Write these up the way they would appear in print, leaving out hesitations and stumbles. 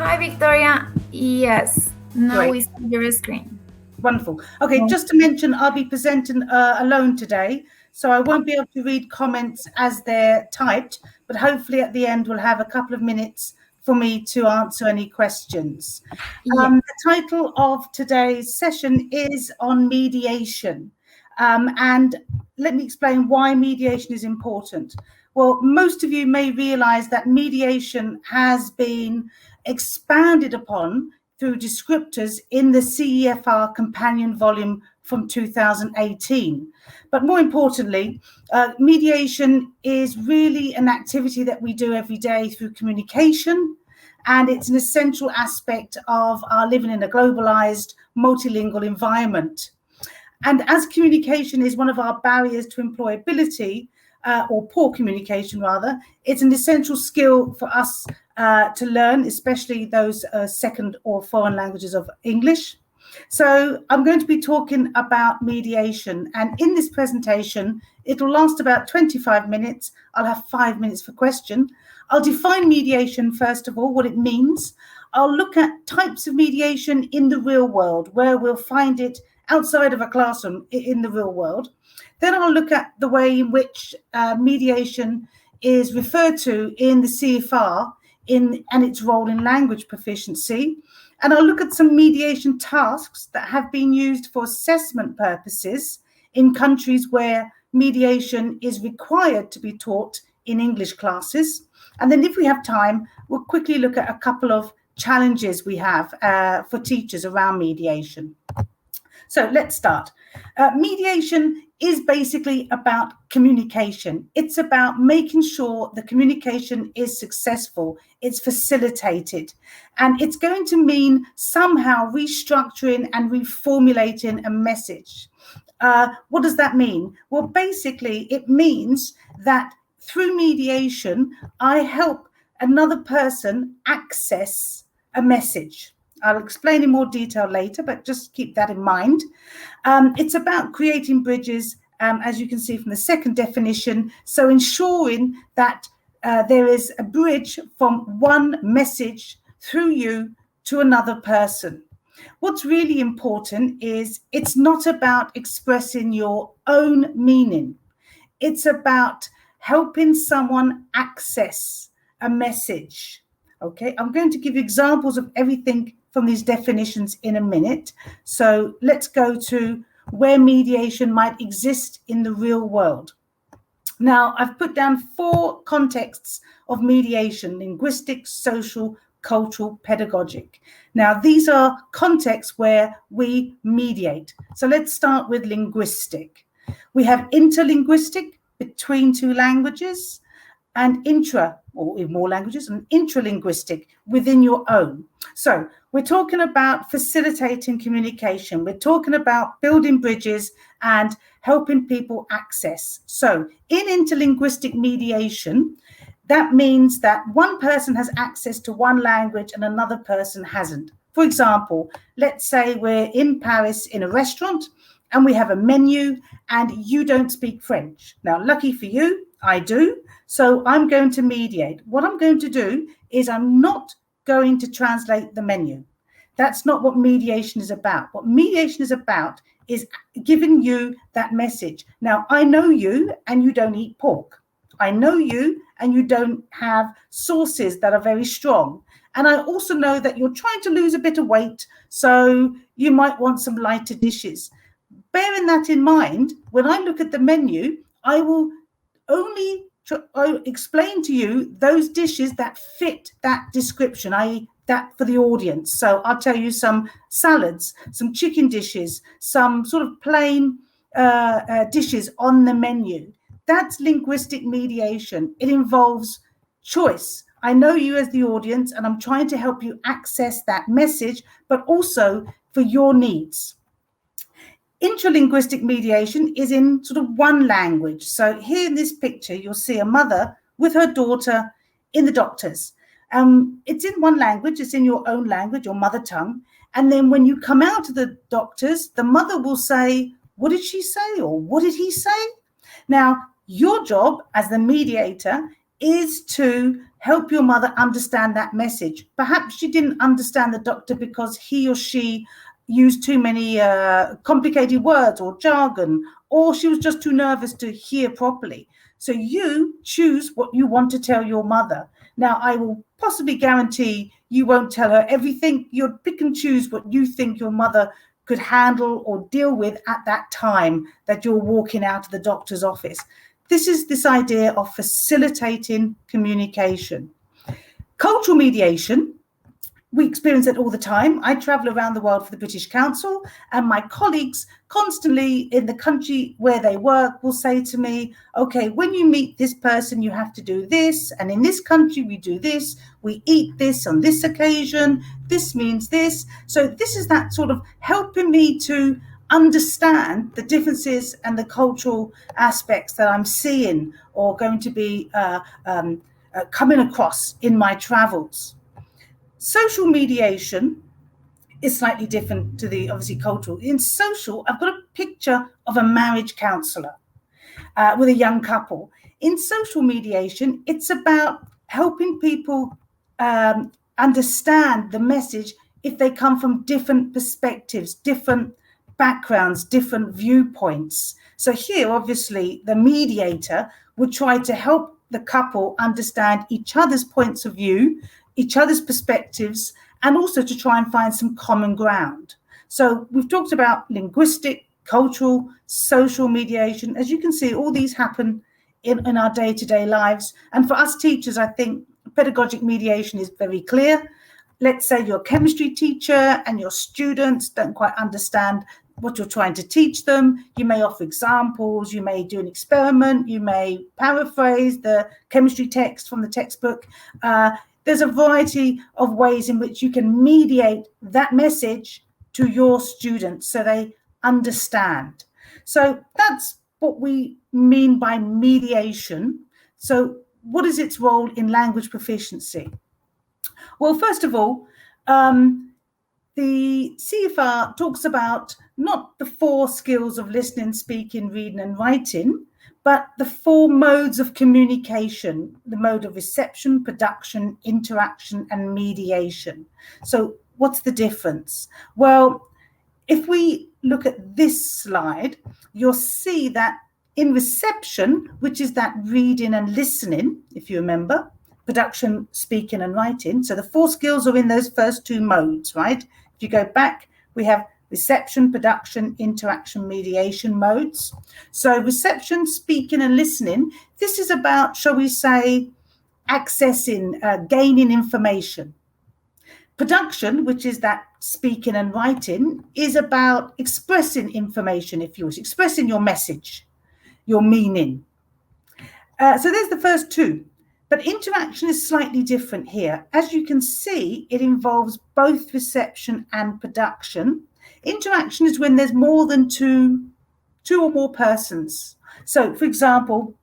Hi, Victoria. Yes, now Great. we see your screen. Wonderful. Okay, just to mention, I'll be presenting alone today, so I won't be able to read comments as they're typed, but hopefully at the end we'll have a couple of minutes for me to answer any questions. The title of today's session is on mediation. And let me explain why mediation is important. Well, most of you may realize that mediation has been expanded upon through descriptors in the CEFR companion volume from 2018. But more importantly, mediation is really an activity that we do every day through communication, and it's an essential aspect of our living in a globalized, multilingual environment. And as communication is one of our barriers to employability, or poor communication rather, it's an essential skill for us to learn, especially those second or foreign languages of English. So I'm going to be talking about mediation, and in this presentation, it'll last about 25 minutes. I'll have 5 minutes for question. I'll define mediation, first of all, what it means. I'll look at types of mediation in the real world, where we'll find it outside of a classroom in the real world. Then I'll look at the way in which mediation is referred to in the CEFR and its role in language proficiency. And I'll look at some mediation tasks that have been used for assessment purposes in countries where mediation is required to be taught in English classes. And then if we have time, we'll quickly look at a couple of challenges we have for teachers around mediation. So let's start. Mediation is basically about communication. It's about making sure the communication is successful, it's facilitated, and it's going to mean somehow restructuring and reformulating a message. What does that mean? Well, basically, it means that through mediation, I help another person access a message. I'll explain in more detail later, but just keep that in mind. It's about creating bridges, as you can see from the second definition, so ensuring that there is a bridge from one message through you to another person. What's really important is it's not about expressing your own meaning. It's about helping someone access a message. Okay, I'm going to give you examples of everything from these definitions in a minute. So let's go to where mediation might exist in the real world. Now, I've put down 4 contexts of mediation: linguistic, social, cultural, pedagogic. Now, these are contexts where we mediate. So let's start with linguistic. We have interlinguistic, between 2 languages, and intra, or in more languages, and intralinguistic, within your own. So we're talking about facilitating communication. We're talking about building bridges and helping people access. So in interlinguistic mediation, that means that one person has access to one language and another person hasn't. For example, let's say we're in Paris in a restaurant and we have a menu and you don't speak French. Now, lucky for you, I do. So I'm going to mediate. What I'm going to do is I'm not going to translate the menu. That's not what mediation is about. What mediation is about is giving you that message. Now, I know you and you don't eat pork. I know you and you don't have sauces that are very strong. And I also know that you're trying to lose a bit of weight, so you might want some lighter dishes. Bearing that in mind, when I look at the menu, I will only explain to you those dishes that fit that description, i.e. that for the audience. So I'll tell you some salads, some chicken dishes, some sort of plain dishes on the menu. That's linguistic mediation. It involves choice. I know you as the audience, and I'm trying to help you access that message, but also for your needs. Intralinguistic mediation is in sort of one language. So here in this picture, you'll see a mother with her daughter in the doctor's. It's in one language, it's in your own language, your mother tongue. And then when you come out to the doctor's, the mother will say, what did she say? Or what did he say? Now, your job as the mediator is to help your mother understand that message. Perhaps she didn't understand the doctor because he or she used too many complicated words or jargon, or she was just too nervous to hear properly. So you choose what you want to tell your mother. Now, I will possibly guarantee you won't tell her everything. You'll pick and choose what you think your mother could handle or deal with at that time that you're walking out of the doctor's office. This is this idea of facilitating communication. Cultural mediation, we experience it all the time. I travel around the world for the British Council, and my colleagues constantly in the country where they work will say to me, okay, when you meet this person, you have to do this. And in this country, we do this. We eat this on this occasion. This means this. So this is that sort of helping me to understand the differences and the cultural aspects that I'm seeing or going to be coming across in my travels. Social mediation is slightly different to the obviously cultural. In social, I've got a picture of a marriage counsellor with a young couple. In social mediation, it's about helping people understand the message if they come from different perspectives, different backgrounds, different viewpoints. So here, obviously, the mediator would try to help the couple understand each other's points of view, each other's perspectives, and also to try and find some common ground. So we've talked about linguistic, cultural, social mediation. As you can see, all these happen in our day-to-day lives. And for us teachers, I think pedagogic mediation is very clear. Let's say you're a chemistry teacher and your students don't quite understand what you're trying to teach them. You may offer examples, you may do an experiment, you may paraphrase the chemistry text from the textbook. There's a variety of ways in which you can mediate that message to your students so they understand. So that's what we mean by mediation. So what is its role in language proficiency? Well, first of all, the CEFR talks about not the 4 skills of listening, speaking, reading, and writing, but the 4 modes of communication, the mode of reception, production, interaction, and mediation. So what's the difference? Well, if we look at this slide, you'll see that in reception, which is that reading and listening, if you remember, production, speaking, and writing. So the 4 skills are in those first 2 modes, right? If you go back, we have reception, production, interaction, mediation modes. So reception, speaking, and listening, this is about, shall we say, accessing, gaining information. Production, which is that speaking and writing, is about expressing information, if you wish, expressing your message, your meaning. So there's the first 2. But interaction is slightly different here. As you can see, it involves both reception and production. Interaction is when there's more than two or more persons. So, for example,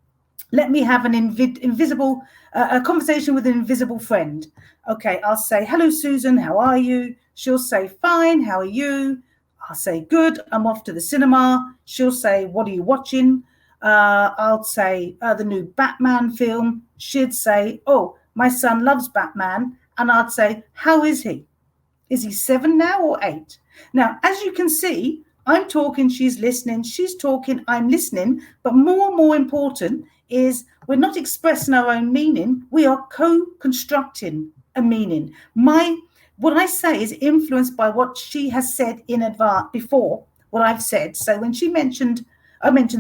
let me have an a conversation with an invisible friend. Okay, I'll say, hello, Susan, how are you? She'll say, fine, how are you? I'll say, good, I'm off to the cinema. She'll say, what are you watching? I'll say, the new Batman film. She'd say, oh, my son loves Batman. And I'd say, how is he? Is he 7 now or 8? Now, as you can see, I'm talking, she's listening, she's talking, I'm listening. But more and more important is we're not expressing our own meaning. We are co-constructing a meaning. What I say is influenced by what she has said in advance before what I've said. So when I mentioned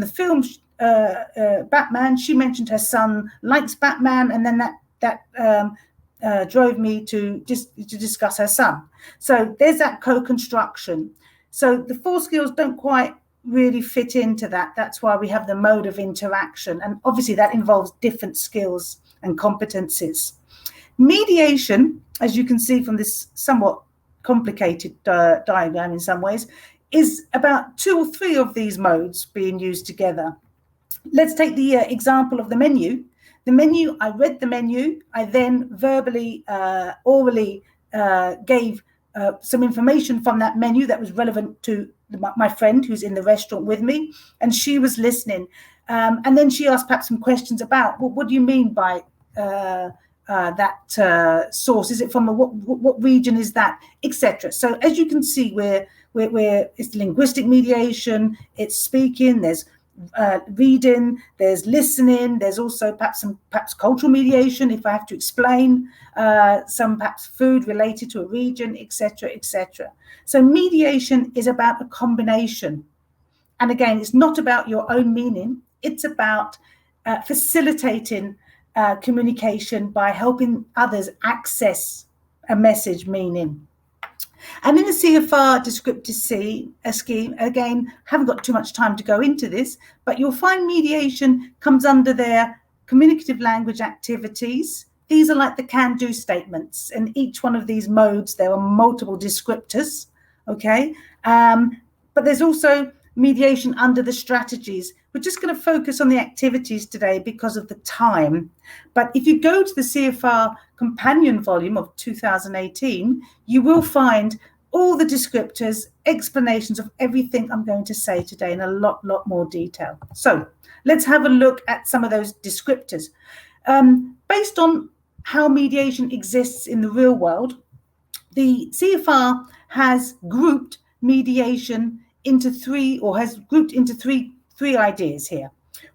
the film Batman, she mentioned her son likes Batman, and then that drove me to discuss her son. So there's that co-construction. So the 4 skills don't quite really fit into that. That's why we have the mode of interaction, and obviously that involves different skills and competencies. Mediation, as you can see from this somewhat complicated diagram in some ways, is about 2 or 3 of these modes being used together. Let's take the example of the menu. The menu, I read the menu. I then verbally, orally gave some information from that menu that was relevant to my friend who's in the restaurant with me, and she was listening. And then she asked perhaps some questions about, well, what do you mean by source? Is it from what region is that, etc.? So as you can see, we're it's linguistic mediation, it's speaking, there's reading, there's listening, there's also perhaps cultural mediation if I have to explain some perhaps food related to a region, etc., etc. So mediation is about a combination. And again, it's not about your own meaning. It's about facilitating communication by helping others access a message meaning. And in the CEFR descriptive scheme, again, haven't got too much time to go into this, but you'll find mediation comes under their communicative language activities. These are like the can-do statements. In each one of these modes, there are multiple descriptors, okay? But there's also mediation under the strategies. We're just going to focus on the activities today because of the time. But if you go to the CEFR companion volume of 2018, you will find all the descriptors, explanations of everything I'm going to say today in a lot more detail. So let's have a look at some of those descriptors. Based on how mediation exists in the real world, the CEFR has grouped mediation into three ideas here.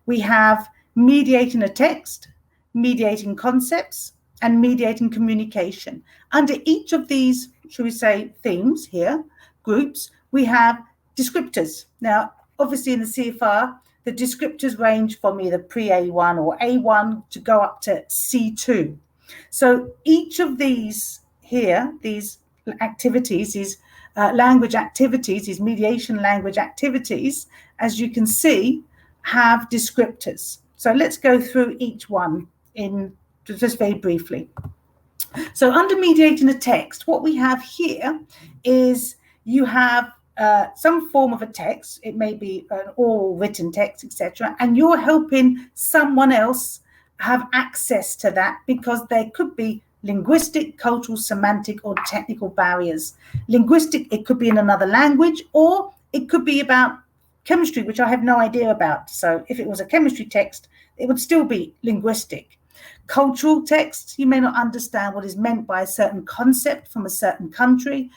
We have mediating a text, mediating concepts, and mediating communication. Under each of these, shall we say, themes here, groups, we have descriptors. Now, obviously in the CEFR, the descriptors range from either pre-A1 or A1 to go up to C2. So each of these here, these activities, these language activities, these mediation language activities, as you can see, have descriptors. So let's go through each one in just very briefly. So under mediating a text, what we have here is you have some form of a text. It may be an oral written text, etc. And you're helping someone else have access to that because there could be linguistic, cultural, semantic, or technical barriers. Linguistic, it could be in another language, or it could be about chemistry, which I have no idea about. So if it was a chemistry text, it would still be linguistic. Cultural text, you may not understand what is meant by a certain concept from a certain country.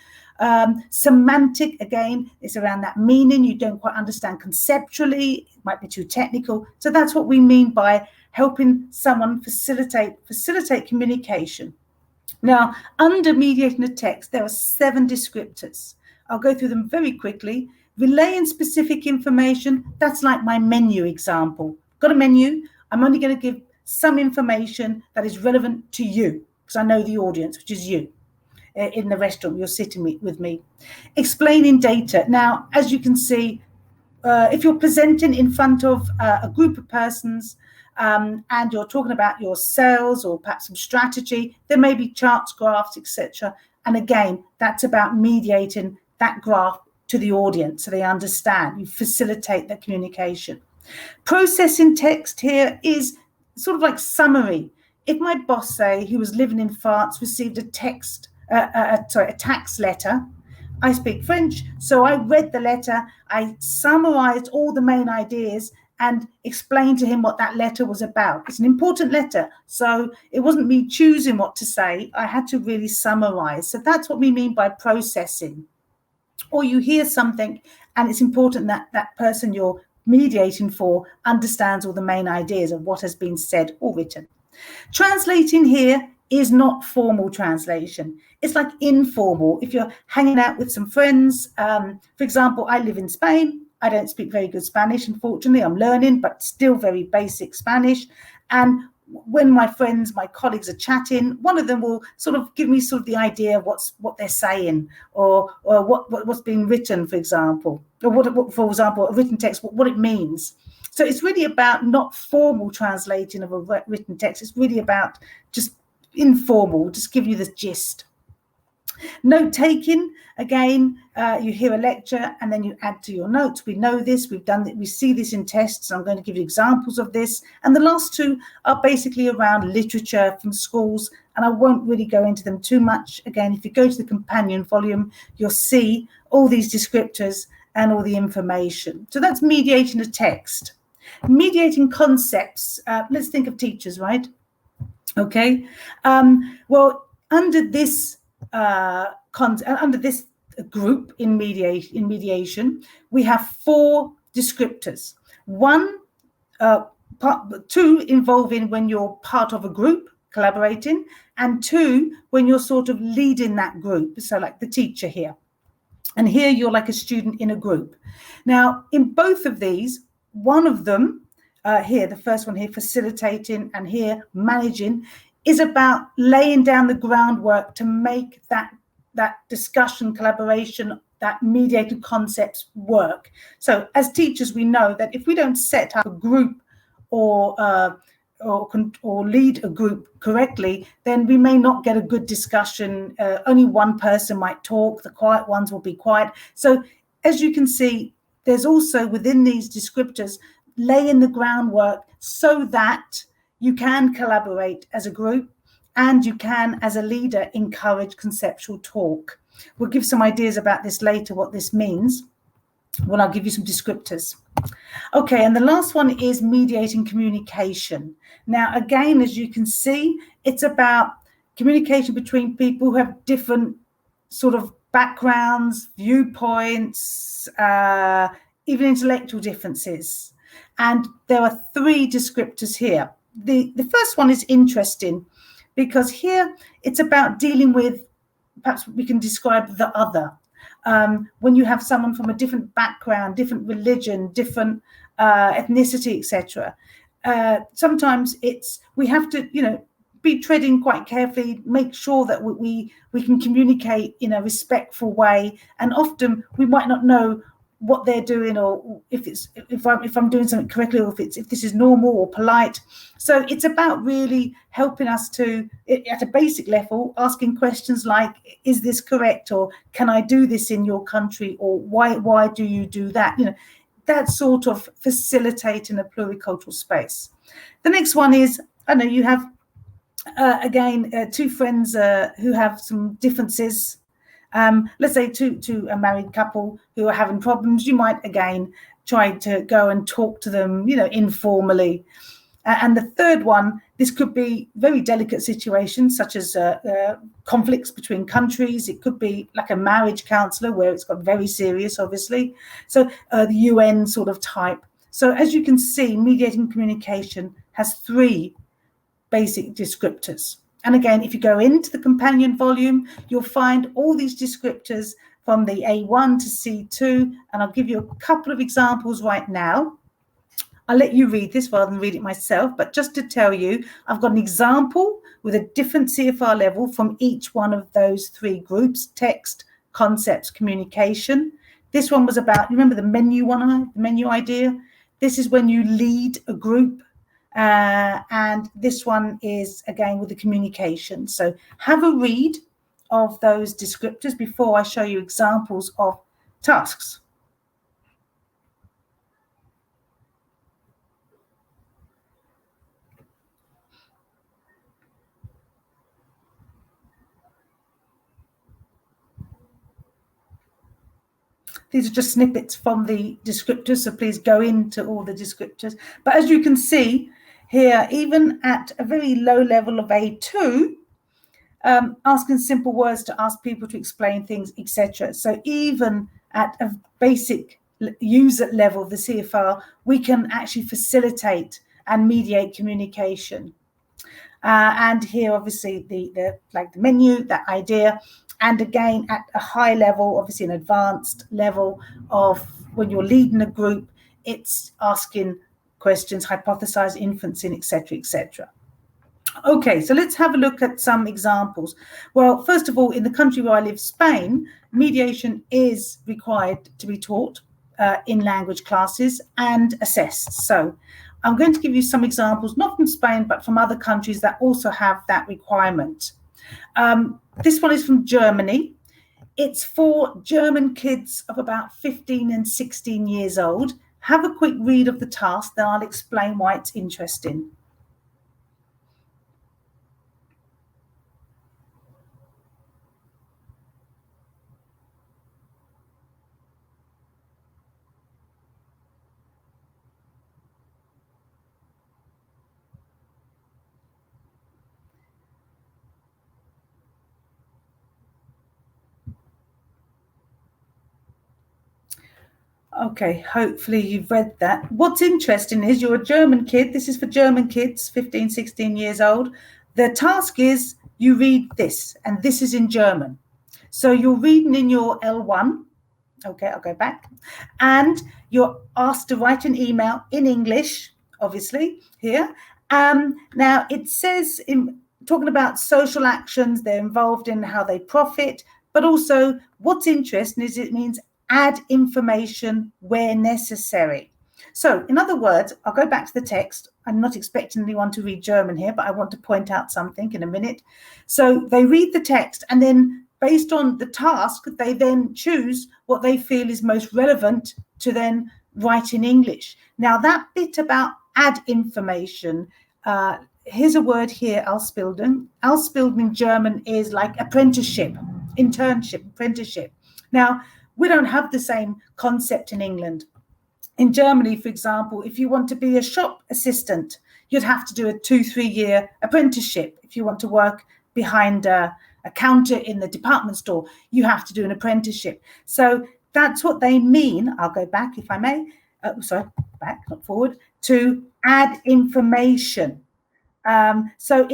Semantic, again, is around that meaning. You don't quite understand conceptually. It might be too technical. So that's what we mean by helping someone facilitate communication. Now, under mediating a text, there are 7 descriptors. I'll go through them very quickly. Relaying specific information, that's like my menu example. Got a menu, I'm only going to give some information that is relevant to you, because I know the audience, which is you. In the restaurant, you're sitting with me. Explaining data. Now, as you can see, if you're presenting in front of a group of persons and you're talking about your sales or perhaps some strategy, there may be charts, graphs, etc. And again, that's about mediating that graph to the audience so they understand. You facilitate that communication. Processing text here is sort of like summary. If my boss, say, who was living in France, received a tax letter, I speak French, so I read the letter, I summarized all the main ideas and explained to him what that letter was about. It's an important letter, so it wasn't me choosing what to say, I had to really summarize. So that's what we mean by processing. Or you hear something and it's important that that person you're mediating for understands all the main ideas of what has been said or written. Translating here is not formal translation. It's like informal. If you're hanging out with some friends, for example, I live in Spain. I don't speak very good Spanish, unfortunately. I'm learning, but still very basic Spanish. And when my friends, my colleagues are chatting, one of them will sort of give me sort of the idea of what they're saying or what's being written, for example, or for example, a written text, what it means. So it's really about not formal translating of a written text. It's really about just informal, just give you the gist. Note taking, again, you hear a lecture and then you add to your notes. We know this, we've done it, we see this in tests. I'm going to give you examples of this. And the last 2 are basically around literature from schools, and I won't really go into them too much. Again, if you go to the companion volume, you'll see all these descriptors and all the information. So that's mediating a text. Mediating concepts, let's think of teachers, right? Okay. Well, under this group in mediation, we have 4 descriptors. One, two involving when you're part of a group collaborating, and 2 when you're sort of leading that group. So, like the teacher here, and here you're like a student in a group. Now, in both of these, one of them here, the first one here, facilitating, and here managing, is about laying down the groundwork to make that discussion, collaboration, that mediated concepts work. So as teachers, we know that if we don't set up a group or lead a group correctly, then we may not get a good discussion. Only one person might talk, the quiet ones will be quiet. So as you can see, there's also within these descriptors laying the groundwork so that you can collaborate as a group and you can, as a leader, encourage conceptual talk. We'll give some ideas about this later, what this means, when I'll give you some descriptors. Okay, and the last one is mediating communication. Now, again, as you can see, it's about communication between people who have different sort of backgrounds, viewpoints, even intellectual differences. And there are 3 descriptors here. The first one is interesting because here it's about dealing with, perhaps we can describe the other. When you have someone from a different background, different religion, different ethnicity, etc. Sometimes we have to, be treading quite carefully, make sure that we can communicate in a respectful way. And often we might not know what they're doing, or if I'm doing something correctly, or if this is normal or polite. So it's about really helping us to, at a basic level, asking questions like, is this correct, or can I do this in your country, or why do you do that? That sort of facilitating a pluricultural space. The next one is, I know you have again 2 friends who have some differences. Let's say to a married couple who are having problems, you might again try to go and talk to them, informally. And the third one, this could be very delicate situations such as conflicts between countries. It could be like a marriage counselor where it's got very serious, obviously. So the UN sort of type. So as you can see, mediating communication has 3 basic descriptors. And again, if you go into the companion volume, you'll find all these descriptors from the A1 to C2, and I'll give you a couple of examples right now. I'll let you read this rather than read it myself, but just to tell you, I've got an example with a different CFR level from each one of those 3 groups: text, concepts, communication. This one was about, you remember the menu one, the menu idea? This is when you lead a group. And this one is again with the communication. So have a read of those descriptors before I show you examples of tasks. These are just snippets from the descriptors, so please go into all the descriptors. But as you can see here, even at a very low level of A2, asking simple words to ask people to explain things, etc. So even at a basic user level of the CFR, we can actually facilitate and mediate communication. And here, obviously, the menu, that idea. And again, at a high level, obviously an advanced level of when you're leading a group, it's asking questions, hypothesize, inferencing, etc., etc. Okay, so let's have a look at some examples. Well, first of all, in the country where I live, Spain, mediation is required to be taught in language classes and assessed. So I'm going to give you some examples, not from Spain, but from other countries that also have that requirement. This one is from Germany. It's for German kids of about 15 and 16 years old. Have a quick read of the task, then I'll explain why it's interesting. Okay, hopefully you've read that. What's interesting is you're a German kid. This is for German kids, 15, 16 years old. The task is you read this, and this is in German. So you're reading in your L1. Okay, I'll go back. And you're asked to write an email in English, obviously, here. Now, it says, talking about social actions they're involved in, how they profit, but also what's interesting is it means add information where necessary. So, in other words, I'll go back to the text. I'm not expecting anyone to read German here, but I want to point out something in a minute. So they read the text, and then based on the task, they then choose what they feel is most relevant to then write in English. Now, that bit about add information, here's a word here, Ausbildung. Ausbildung in German is like apprenticeship, internship, apprenticeship. Now, we don't have the same concept in England. In Germany, for example, if you want to be a shop assistant, you'd have to do a 2-3 year apprenticeship. If you want to work behind a counter in the department store, you have to do an apprenticeship. So that's what they mean. I'll go back, if I may. Back, not forward, to add information. So,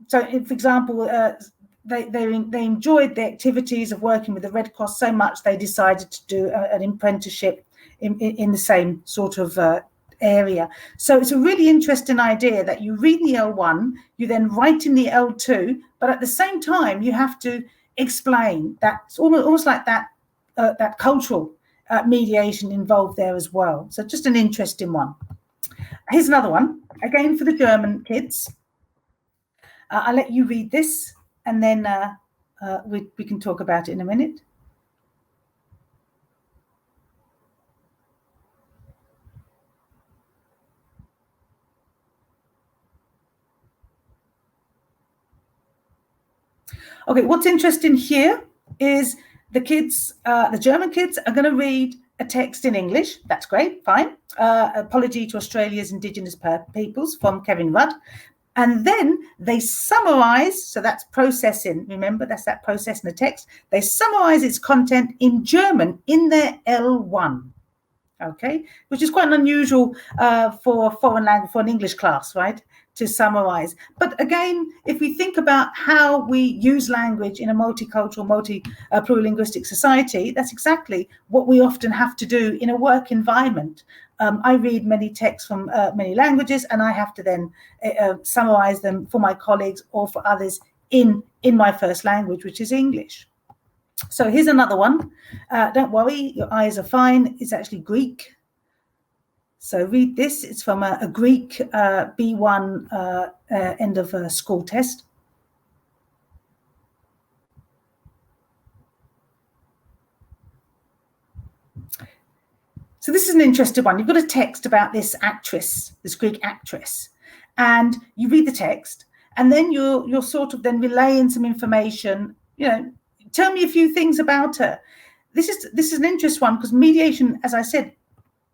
for example, they enjoyed the activities of working with the Red Cross so much they decided to do an apprenticeship in the same sort of area. So it's a really interesting idea that you read in the L1, you then write in the L2, but at the same time you have to explain that. It's almost like that cultural mediation involved there as well. So just an interesting one. Here's another one, again for the German kids. I'll let you read this, and then we can talk about it in a minute. Okay, what's interesting here is the kids, the German kids are going to read a text in English. That's great, fine. Apology to Australia's Indigenous peoples from Kevin Rudd. And then they summarize, so that's processing. Remember, that's that processing the text. They summarize its content in German in their L1. Okay, which is quite unusual for foreign language, for an English class, right, to summarize. But again, if we think about how we use language in a multicultural, plurilinguistic society, that's exactly what we often have to do in a work environment. I read many texts from many languages, and I have to then summarize them for my colleagues or for others in my first language, which is English. So here's another one. Don't worry, your eyes are fine. It's actually Greek. So read this. It's from a Greek B1 end of school test. So this is an interesting one. You've got a text about this actress, this Greek actress, and you read the text, and then you're sort of then relaying some information. Tell me a few things about her. This is an interesting one because mediation, as I said,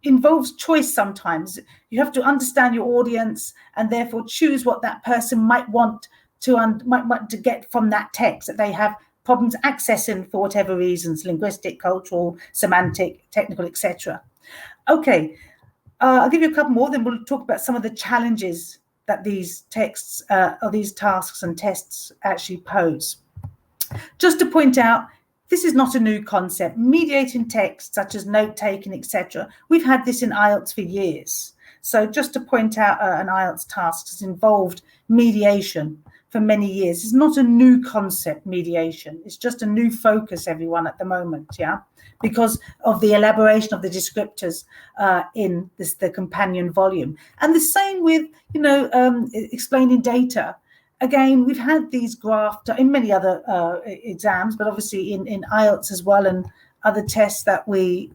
involves choice sometimes. You have to understand your audience and therefore choose what that person might want to get from that text that they have problems accessing for whatever reasons, linguistic, cultural, semantic, technical, etc. Okay, I'll give you a couple more, then we'll talk about some of the challenges that these texts or these tasks and tests actually pose. Just to point out, this is not a new concept. Mediating text, such as note-taking, etc. We've had this in IELTS for years. So just to point out, an IELTS task has involved mediation for many years. It's not a new concept, mediation. It's just a new focus, everyone, at the moment, yeah, because of the elaboration of the descriptors in the companion volume. And the same with, explaining data. Again, we've had these graphed in many other exams, but obviously in IELTS as well, and other tests that we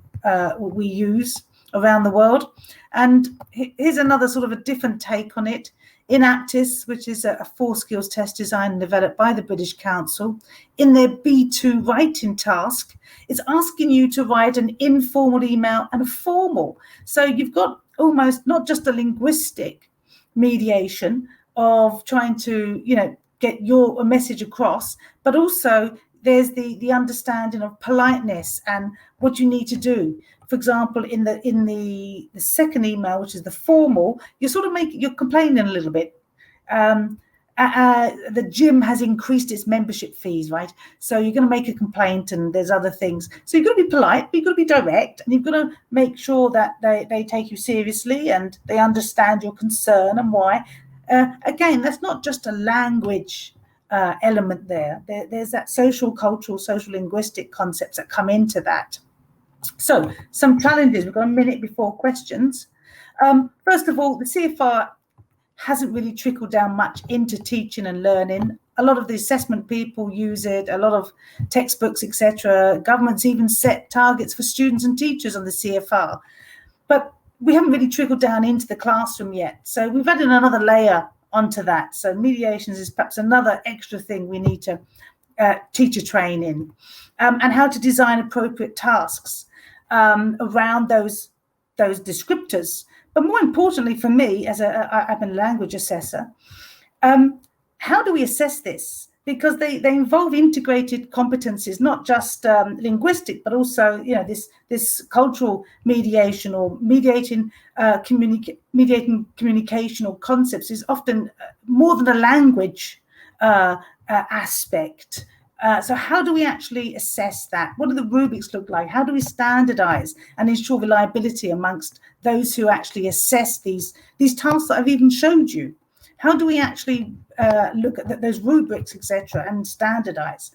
use around the world. And here's another sort of a different take on it. In APTIS, which is a 4 skills test designed and developed by the British Council, in their B2 writing task, it's asking you to write an informal email and a formal. So you've got almost not just a linguistic mediation of trying to, get your message across, but also there's the understanding of politeness and what you need to do. for example, in the second email, which is the formal, you're complaining a little bit. The gym has increased its membership fees, right? So you're going to make a complaint, and there's other things. So you've got to be polite, but you've got to be direct, and you've got to make sure that they take you seriously and they understand your concern and why. Again, that's not just a language element there. There's that social, cultural, social linguistic concepts that come into that. So some challenges. We've got a minute before questions. First of all, the CEFR hasn't really trickled down much into teaching and learning. A lot of the assessment people use it, a lot of textbooks, etc. Governments even set targets for students and teachers on the CEFR. But we haven't really trickled down into the classroom yet. So we've added another layer onto that. So mediations is perhaps another extra thing we need to teacher training, and how to design appropriate tasks around those descriptors. But more importantly for me, as I'm a language assessor, how do we assess this? Because they involve integrated competencies, not just linguistic, but also, you know, this cultural mediation or mediating communicational concepts is often more than a language aspect. So how do we actually assess that? What do the rubrics look like? How do we standardize and ensure reliability amongst those who actually assess these tasks that I've even showed you? How do we actually look at those rubrics, etc., and standardize?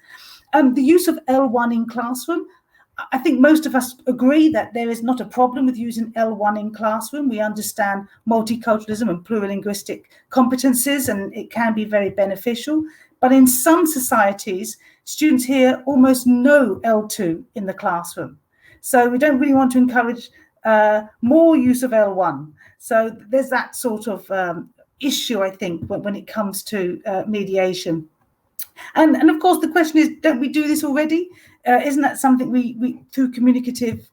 The use of L1 in classroom. I think most of us agree that there is not a problem with using L1 in classroom. We understand multiculturalism and plurilinguistic competencies, and it can be very beneficial. But in some societies, students hear almost no L2 in the classroom. So we don't really want to encourage more use of L1. So there's that sort of issue, I think, when it comes to mediation. And of course, the question is, don't we do this already? Isn't that something we through communicative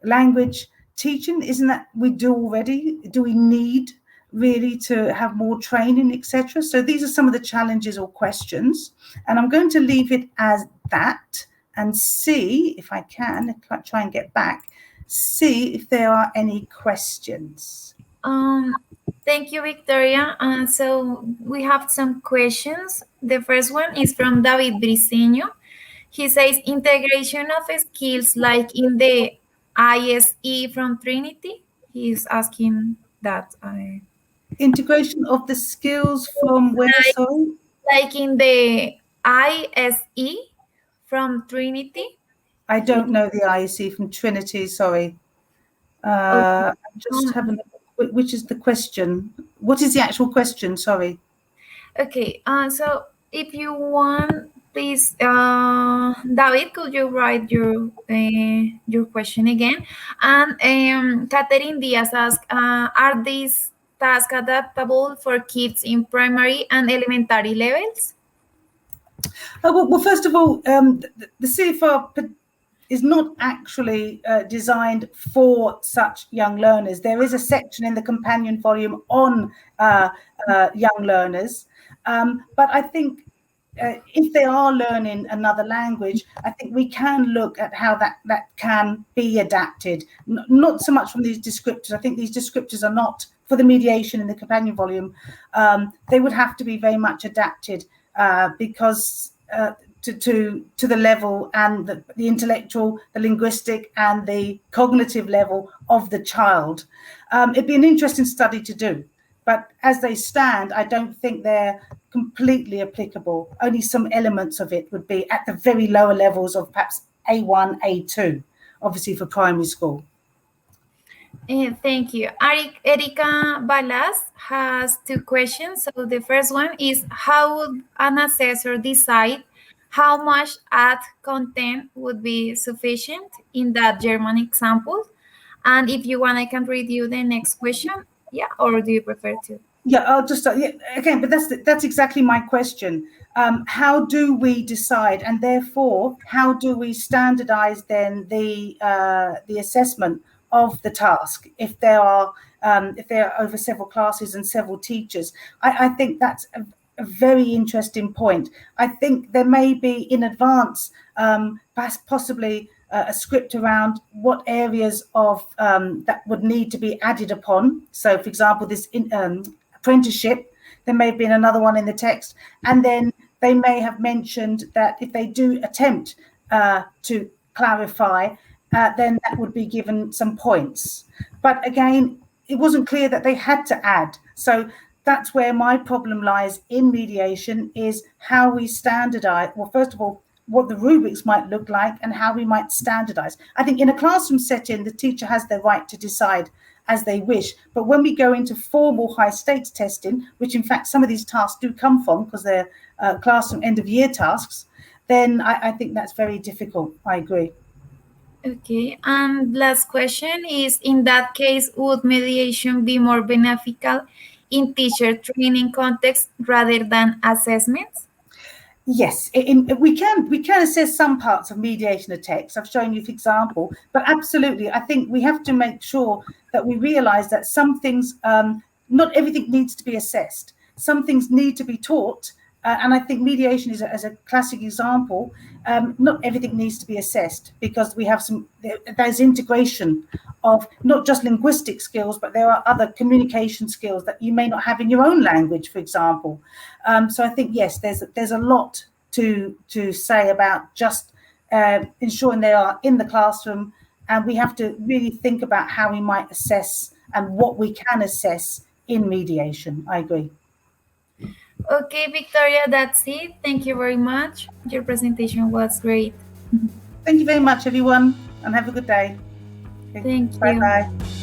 language teaching, isn't that we do already? Do we need really to have more training, etc.? So these are some of the challenges or questions. And I'm going to leave it as that and see if I can try and get back, see if there are any questions. Thank you, Victoria. So we have some questions. The first one is from David Briceño. He says, integration of skills like in the ISE from Trinity. He's asking that. Integration of the skills from where, sorry? Like in the ISE from Trinity. I don't know the IEC from Trinity, sorry. I'm just having a look, which is the question? What is the actual question? Sorry. Okay, so if you want, please, David, could you write your question again? And Catherine Diaz asks, are these tasks adaptable for kids in primary and elementary levels? Well, first of all, the CEFR is not actually designed for such young learners. There is a section in the companion volume on young learners, but I think if they are learning another language, I think we can look at how that can be adapted. Not so much from these descriptors. I think these descriptors are not for the mediation in the companion volume. They would have to be very much adapted because to the level and the intellectual, the linguistic, and the cognitive level of the child. It'd be an interesting study to do, but as they stand, I don't think they're completely applicable. Only some elements of it would be at the very lower levels of perhaps A1, A2, obviously for primary school. Thank you. Erika Balas has two questions. So the first one is, how would an assessor decide how much ad content would be sufficient in that German example? And if you want, I can read you the next question. Yeah, or do you prefer to? Yeah, I'll just again, but that's exactly my question. How do we decide, and therefore, how do we standardize then the assessment of the task if there are over several classes and several teachers? I think that's a very interesting point. I think there may be in advance possibly a script around what areas of that would need to be added upon. So, for example, this apprenticeship, there may have been another one in the text, and then they may have mentioned that if they do attempt to clarify, then that would be given some points. But again, it wasn't clear that they had to add. So that's where my problem lies in mediation, is how we standardize. Well, first of all, what the rubrics might look like and how we might standardize. I think in a classroom setting, the teacher has the right to decide as they wish. But when we go into formal high stakes testing, which in fact some of these tasks do come from because they're classroom end of year tasks, then I think that's very difficult. I agree. Okay, and last question is, in that case, would mediation be more beneficial in teacher training context rather than assessments? Yes, we can assess some parts of mediation of text. I've shown you for example, but absolutely, I think we have to make sure that we realise that some things, not everything needs to be assessed. Some things need to be taught, and I think mediation is as a classic example. Not everything needs to be assessed because we have there's integration of not just linguistic skills, but there are other communication skills that you may not have in your own language, for example. So I think yes, there's a lot to say about just ensuring they are in the classroom, and we have to really think about how we might assess and what we can assess in mediation. I agree. Okay, Victoria, that's it. Thank you very much. Your presentation was great. Thank you very much, everyone, and have a good day. Okay, Thank you. bye-bye.